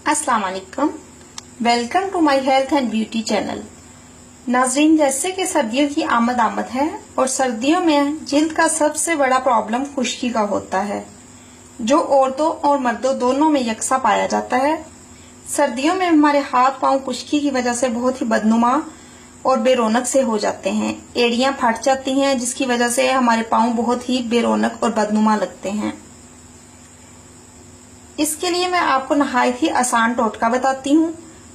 अस्सलाम वालेकुम, welcome to my health and beauty channel. नाज़रीन, जैसे कि सर्दियों की आमद है और सर्दियों में जिल्द का सबसे बड़ा प्रॉब्लम खुश्की का होता है, जो औरतों और मर्दों दोनों में यकसा पाया जाता है। सर्दियों में हमारे हाथ पांव खुश्की की वजह से बहुत ही बदनुमा और बेरौनक से हो जाते हैं। एड़ियां फट जाती हैं, जिसकी वजह से हमारे पांव बहुत ही बेरौनक और बदनुमा लगते हैं। इसके लिए मैं आपको नहायत ही आसान टोटका बताती हूँ,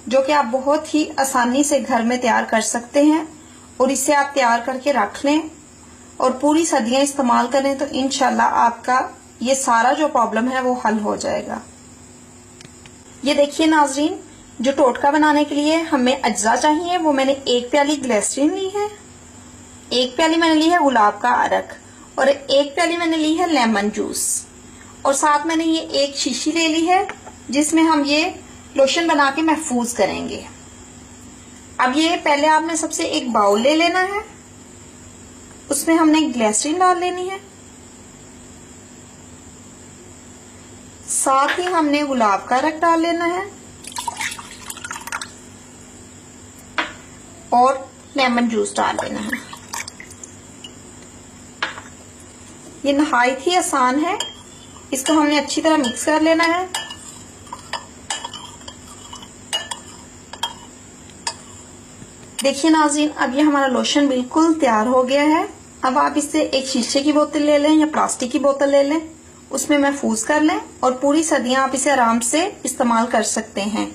जो कि आप बहुत ही आसानी से घर में तैयार कर सकते हैं। और इसे आप तैयार करके रख लें और पूरी सर्दियां इस्तेमाल करें तो इंशाल्लाह आपका ये सारा जो प्रॉब्लम है वो हल हो जाएगा। ये देखिए नाजरीन, जो टोटका बनाने के लिए हमें अज्जा चाहिए वो मैंने 1 प्याली ग्लिसरीन ली है, 1 प्याली मैंने ली है गुलाब का अरक और 1 प्याली मैंने ली है लेमन जूस और साथ मैंने ये 1 शीशी ले ली है, जिसमें हम ये लोशन बना के महफूज करेंगे। अब ये पहले आपने सबसे एक बाउल ले लेना है, उसमें हमने ग्लिसरीन डाल लेनी है, साथ ही हमने गुलाब का अरक डाल लेना है और लेमन जूस डाल लेना है। ये नहायत ही आसान है, इसको हमने अच्छी तरह मिक्स कर लेना है। देखिए नाज़रीन, अब ये हमारा लोशन बिल्कुल तैयार हो गया है। अब आप इससे एक शीशे की बोतल ले लें या प्लास्टिक की बोतल ले लें, उसमें महफूज कर लें और पूरी सर्दियां आप इसे आराम से इस्तेमाल कर सकते हैं।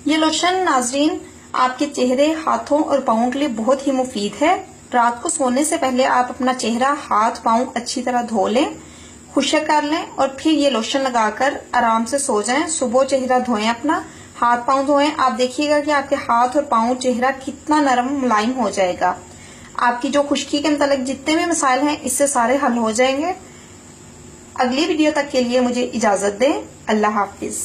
ये लोशन नाज़रीन आपके चेहरे, हाथों और पाँवों के लिए बहुत ही मुफीद है। रात को सोने से पहले आप अपना चेहरा, हाथ, पाँव अच्छी तरह धो लें, खुश्क कर लें और फिर ये लोशन लगाकर आराम से सो जाएं। सुबह चेहरा धोएं, अपना हाथ पाँव धोएं। आप देखिएगा कि आपके हाथ और पाँव, चेहरा कितना नरम मुलायम हो जाएगा। आपकी जो खुश्की के मतलब जितने भी मसाइल हैं इससे सारे हल हो जाएंगे। अगली वीडियो तक के लिए मुझे इजाजत दें। अल्लाह हाफिज।